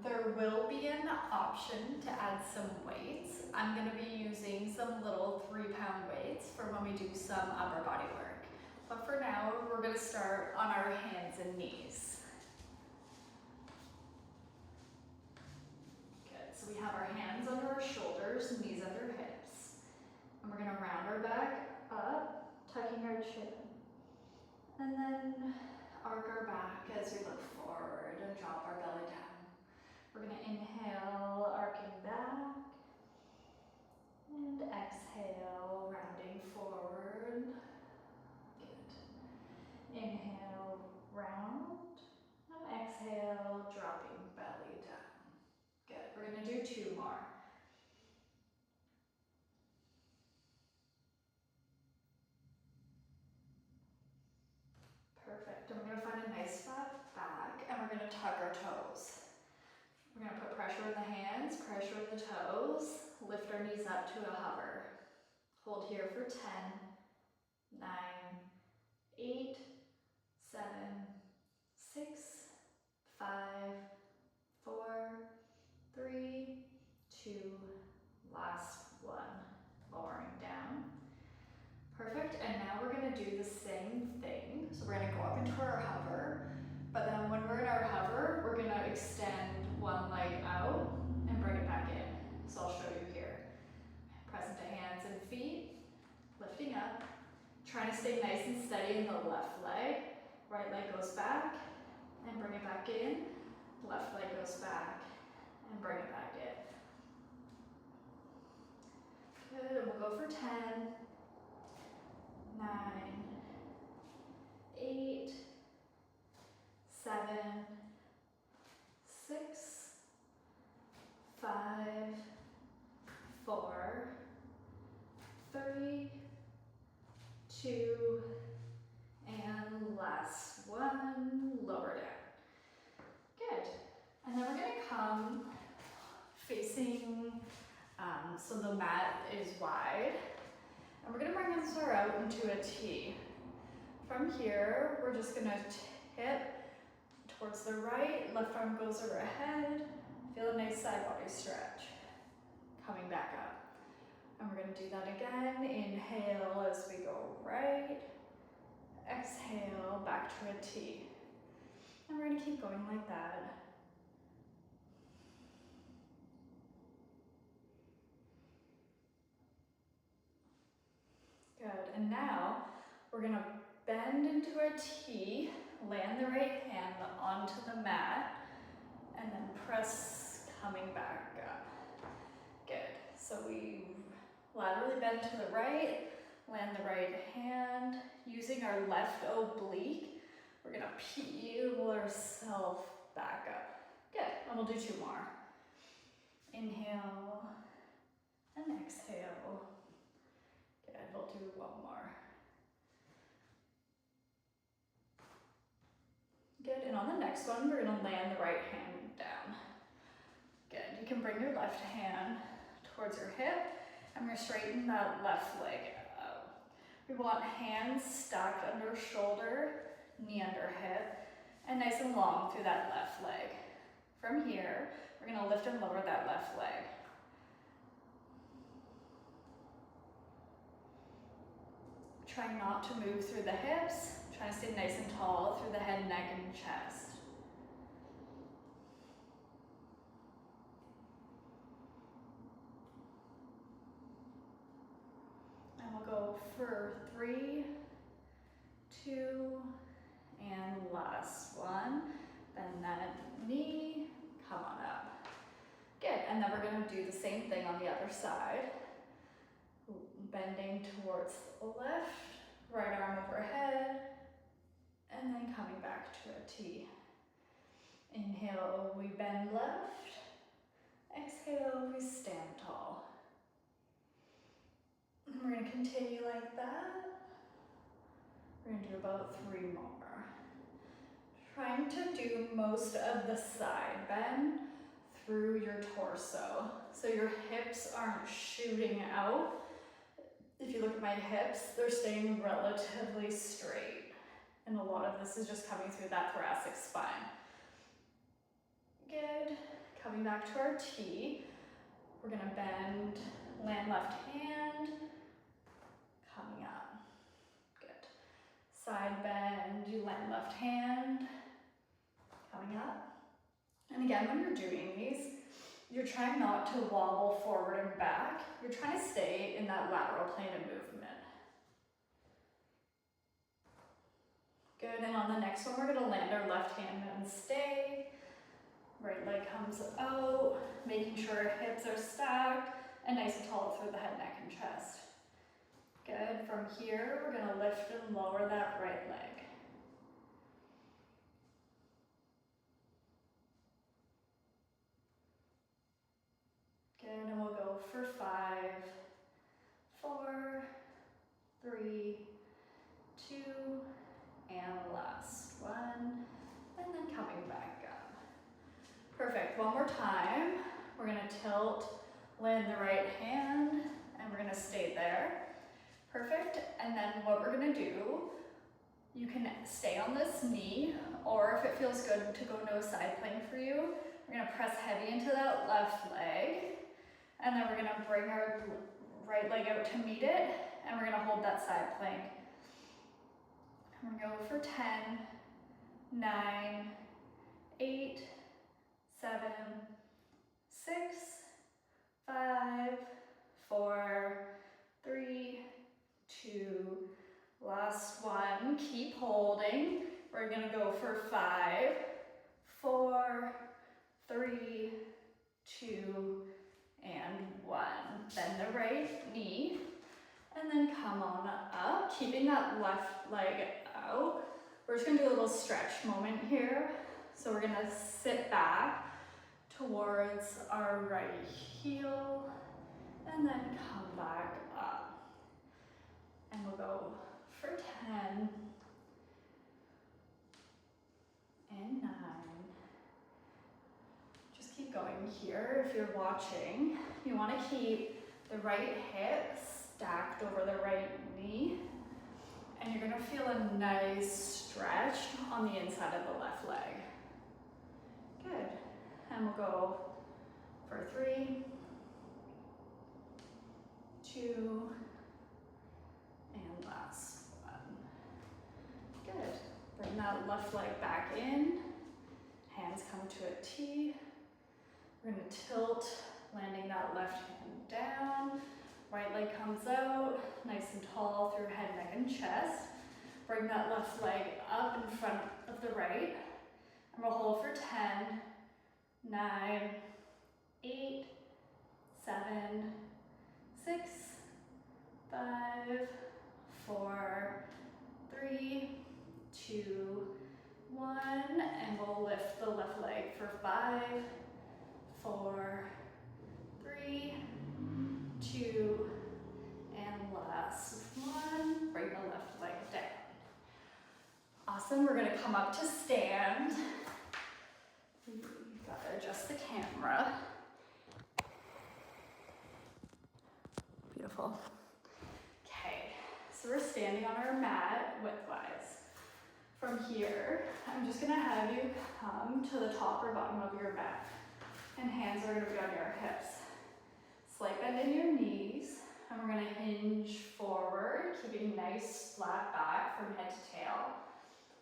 There will be an option to add some weights. I'm going to be using some little 3-pound weights for when we do some upper body work. But for now, we're going to start on our hands and knees. Good, so we have our hands under our shoulders, knees under hips. And we're going to round our back up, tucking our chin. And then arc our back as we look forward and drop our belly down. We're going to inhale, arcing back, and exhale, rounding forward. Good. Inhale, round, and exhale, dropping belly down. Good. We're going to do 2 more. Perfect. And we're going to find a nice flat back, and we're going to tuck our toes. We're going to put pressure in the hands, pressure in the toes, lift our knees up to a hover. Hold here for 10, 9, 8, 7, 6, 5, 4, 3, 2, last one. Lowering down. Perfect, and now we're going to do the same thing. So we're going to go up into our hover, but then when we're in our hover, we're going to extend one leg out and bring it back in. So I'll show you here. Press into hands and feet, lifting up, trying to stay nice and steady in the left leg. Right leg goes back and bring it back in. Left leg goes back and bring it back in. Good, and we'll go for 10, 9, 8, 7, 6, 5, 4, 3, 2, and last one, lower down. Good. And then we're going to come facing, so the mat is wide, and we're going to bring us out into a T. From here, we're just going to tip towards the right, left arm goes overhead, feel a nice side body stretch. Coming back up. And we're going to do that again. Inhale as we go right, exhale back to a T. And we're going to keep going like that. Good, and now we're going to bend into a T, land the right hand onto the mat, and then press coming back up. Good, so we laterally bend to the right, land the right hand, using our left oblique, we're going to peel ourselves back up. Good, and we'll do 2 more. Inhale and exhale. Good, we'll do 1 more. Good, and on the next one, we're going to land the right hand down. Good, you can bring your left hand towards your hip, and we're straighten that left leg out. We want hands stacked under shoulder, knee under hip, and nice and long through that left leg. From here, we're going to lift and lower that left leg. Try not to move through the hips. Try to stay nice and tall through the head, neck, and chest. And we'll go for 3, 2, and last one. Bend that knee, come on up. Good, and then we're going to do the same thing on the other side. Bending towards the left, right arm overhead, and then coming back to a T. Inhale, we bend left. Exhale, we stand tall. And we're going to continue like that. We're going to do about 3 more. Trying to do most of the side bend through your torso. So your hips aren't shooting out. If you look at my hips, they're staying relatively straight. And a lot of this is just coming through that thoracic spine. Good. Coming back to our T. We're gonna bend, land left hand, coming up. Good. Side bend, you land left hand, coming up. And again, when you're doing these, you're trying not to wobble forward and back. You're trying to stay in that lateral plane of movement. Good, and on the next one, we're gonna land our left hand and stay. Right leg comes out, making sure our hips are stacked and nice and tall through the head, neck, and chest. Good, from here, we're gonna lift and lower that right leg. Good, and we'll go for 5, 4, 3, 2, and last one, and then coming back up. Perfect, one more time. We're gonna tilt, land the right hand, and we're gonna stay there. Perfect, and then what we're gonna do, you can stay on this knee, or if it feels good to go into a side plank for you, we're gonna press heavy into that left leg, and then we're gonna bring our right leg out to meet it, and we're gonna hold that side plank. And we're gonna go for 10, 9, 8, 7, 6, 5, 4, 3, 2, last one. Keep holding. We're gonna go for 5, 4, 3, 2, and 1. Bend the right knee, and then come on up, keeping that left leg out. We're just gonna do a little stretch moment here. So we're gonna sit back towards our right heel, and then come back up. And we'll go for 10, and 9. Just keep going here. If you're watching, you wanna keep the right hip stacked over the right knee, and you're gonna feel a nice stretch on the inside of the left leg. Good, and we'll go for 3, 2, and last one. Good, bring that left leg back in, hands come to a T. We're gonna tilt, landing that left hand down, right leg comes out, nice and tall through head, neck, and chest. Bring that left leg up in front of the right, and we'll hold for 10, 9, 8, 7, 6, 5, 4, 3, 2, 1, and we'll lift the left leg for 5, 4, 3, 2, and last one. Bring the left leg down. Awesome, we're gonna come up to stand. You've gotta adjust the camera. Beautiful. Okay, so we're standing on our mat widthwise. From here, I'm just gonna have you come to the top or bottom of your mat, and hands are gonna be on your hips. Slight bend in your knees, and we're gonna hinge forward, keeping nice flat back from head to tail.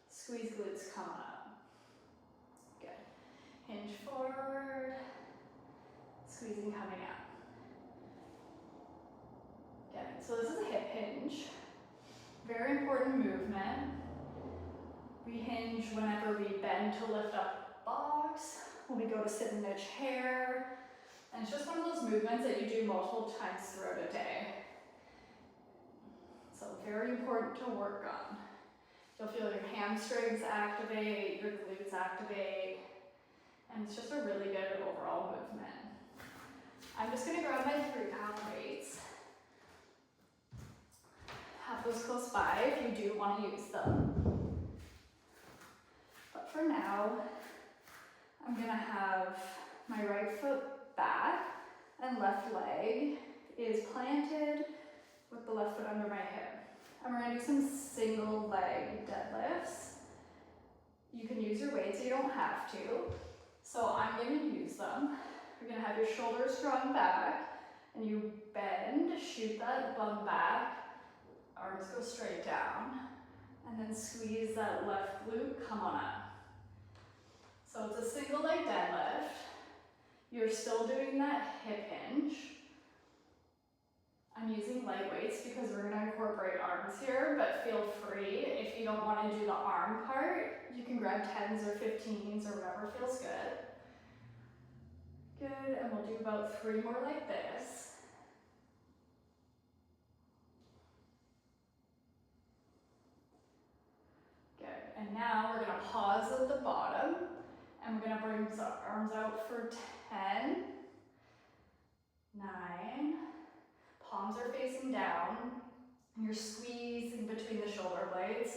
Squeeze glutes coming up. Good. Hinge forward, squeezing coming up. Good. So this is a hip hinge. Very important movement. We hinge whenever we bend to lift up box, when we go to sit in a chair, and it's just one of those movements that you do multiple times throughout a day. So very important to work on. You'll feel your hamstrings activate, your glutes activate, and it's just a really good overall movement. I'm just gonna grab my 3-pound weights. Have those close by if you do want to use them. But for now, I'm gonna have my right foot back and left leg is planted with the left foot under my hip. And we're gonna do some single leg deadlifts. You can use your weights, you don't have to. So I'm going to use them. You're going to have your shoulders drawn back, and you bend, shoot that bum back, arms go straight down, and then squeeze that left glute, come on up. So it's a single leg deadlift. You're still doing that hip hinge. I'm using light weights because we're going to incorporate arms here, but feel free, if you don't want to do the arm part, you can grab 10s or 15s or whatever feels good. Good, and we'll do about 3 more like this. Good, and now we're going to pause at the bottom, and we're going to bring the arms out for 10, 9, palms are facing down, and you're squeezing between the shoulder blades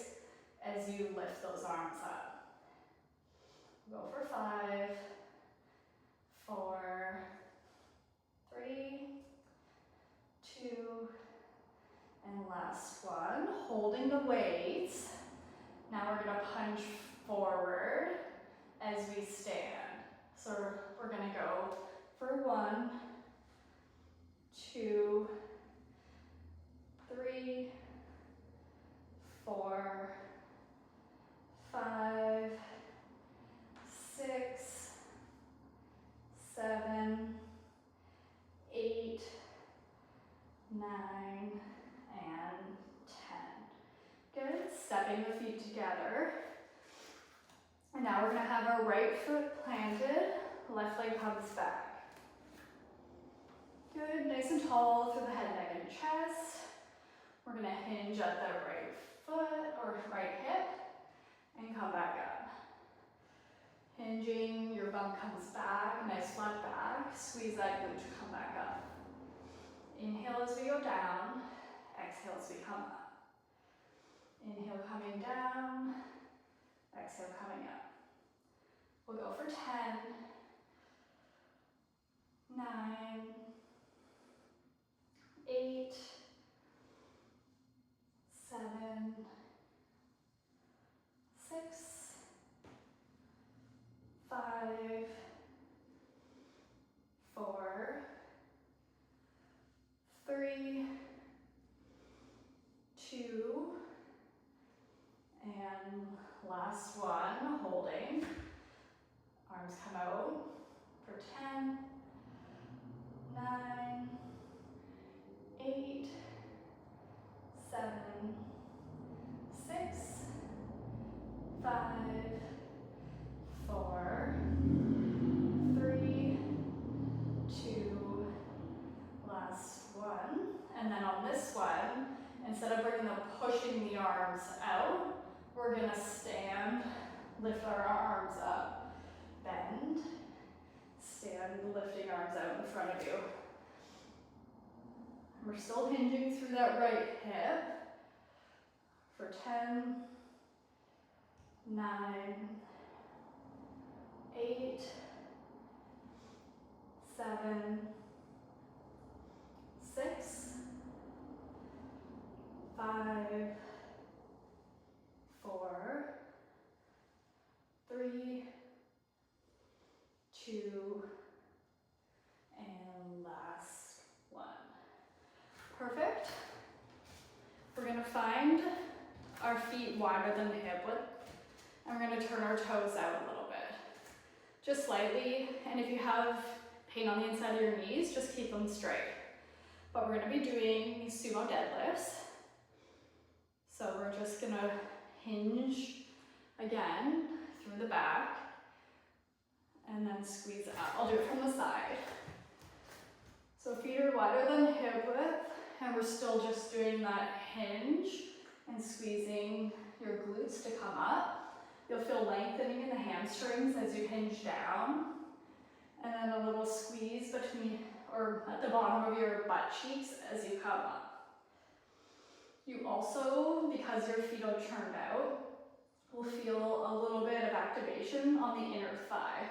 as you lift those arms up. Go for 5, 4, 3, 2, and last one. Holding the weights. Now we're going to punch forward as we stand. So we're going to go for 1, 2, 3, 4, 5, 6, 7, 8, 9, and 10. Good, stepping the feet together. And now we're going to have our right foot planted, left leg comes back. Good, nice and tall through the head, neck, and chest. We're going to hinge at the right foot or right hip and come back up. Hinging, your bum comes back, nice flat back. Squeeze that glute to come back up. Inhale as we go down, exhale as we come up. Inhale coming down, exhale coming up. We'll go for 10, 9, 8, 7, 6, 5, 4, 3, 2, and last one, holding. Arms come out for 10, 9, 8, 7, 6, 5, 4, 3, 2, last one. And then on this one, instead of pushing the arms out, we're gonna stand, lift our arms up, bend, stand, lifting arms out in front of you. We're still hinging through that right hip for 10, 9, 8, 7, 6, 5, 4, 3, 2, and last one. Perfect. We're going to find our feet wider than the hip width, and we're going to turn our toes out a little bit, just slightly. And if you have pain on the inside of your knees, just keep them straight. But we're going to be doing sumo deadlifts. So we're just going to hinge again through the back and then squeeze up. I'll do it from the side. So feet are wider than hip width, and we're still just doing that hinge and squeezing your glutes to come up. You'll feel lengthening in the hamstrings as you hinge down, and then a little squeeze between or at the bottom of your butt cheeks as you come up. You also, because your feet are turned out, will feel a little bit of activation on the inner thigh.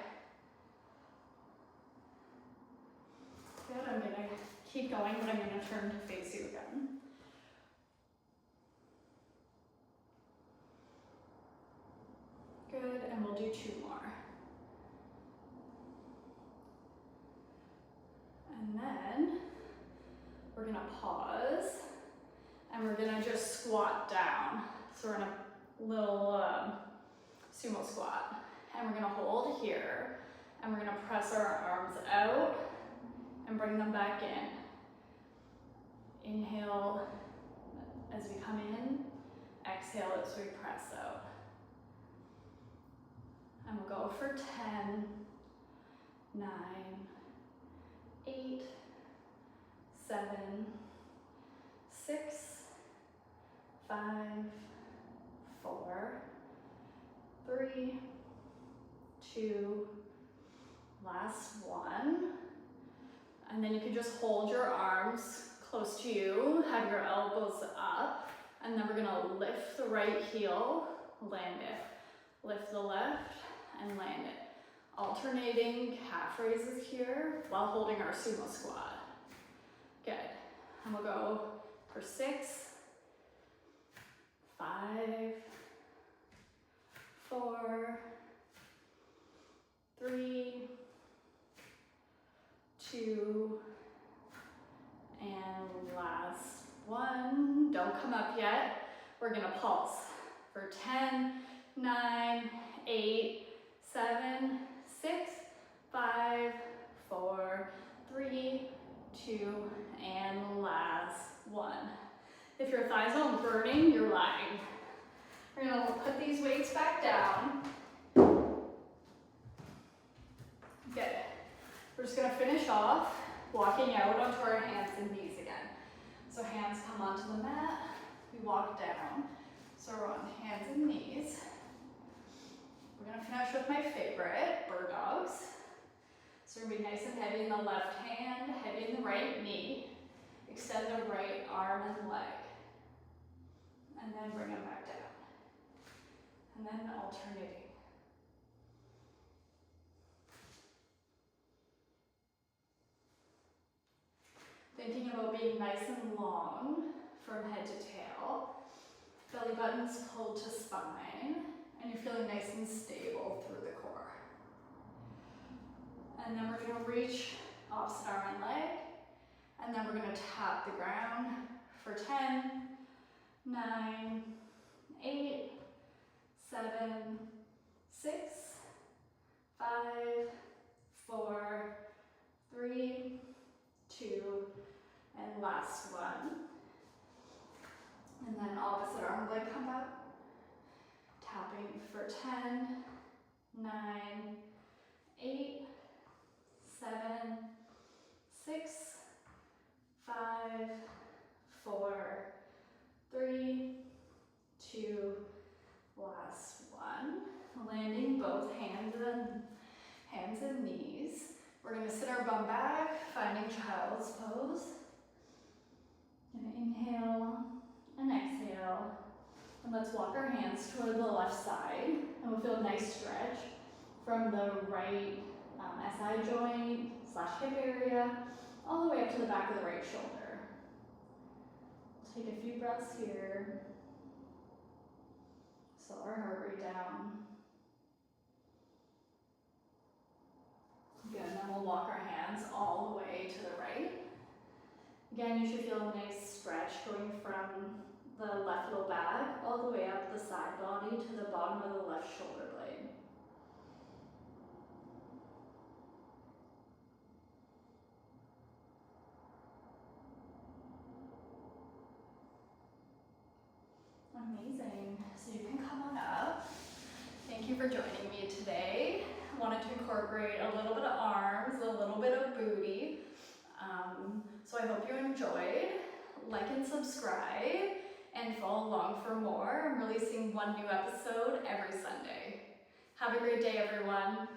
Good, I'm going to keep going, but I'm going to turn to face you again. Good, and we'll do 2 more. pause and we're gonna just squat down. So we're in a little sumo squat. And we're gonna hold here and we're gonna press our arms out and bring them back in. Inhale as we come in, exhale as we press out. And we'll go for 10, 9, 8, 7, 6, 5, 4, 3, 2, last one. And then you can just hold your arms close to you, have your elbows up, and then we're gonna lift the right heel, land it. Lift the left and land it. Alternating calf raises here while holding our sumo squat. Good. And we'll go for 6, 5, 4, 3, 2, and last one. Don't come up yet. We're gonna pulse for 10, 9, 8, 7, 6, 5, 4, 3, 2, and last one. If your thighs aren't burning, you're lying. We're gonna put these weights back down. Good. We're just gonna finish off walking out onto our hands and knees again. So hands come onto the mat, we walk down. So we're on hands and knees. We're gonna finish with my favorite, bird dogs. So we're gonna be nice and heavy in the left hand, heavy in the right knee. Extend the right arm and leg. And then bring them back down. And then alternating. Thinking about being nice and long from head to tail. Belly button's pulled to spine, and you're feeling nice and stable through the core. And then we're gonna reach opposite arm and leg, and then we're gonna tap the ground for 10, 9, 8, 7, 6, 5, 4, 3, 2, and last one. And then opposite arm leg come up. Tapping for 10, 9, 8, 7, 6, 5, 4, 3, 2, last one. Landing both hands and knees. We're gonna sit our bum back, finding child's pose. Gonna inhale and exhale. And let's walk our hands toward the left side. And we'll feel a nice stretch from the right SI joint / hip area, all the way up to the back of the right shoulder. Take a few breaths here. Slow our heart rate down. Good, and then we'll walk our hands all the way to the right. Again, you should feel a nice stretch going from the left low back all the way up the side body to the bottom of the left shoulder blade. Amazing. So you can come on up. Thank you for joining me today. I wanted to incorporate a little bit of arms, a little bit of booty. So I hope you enjoyed. Like and subscribe and follow along for more. I'm releasing one new episode every Sunday. Have a great day, everyone.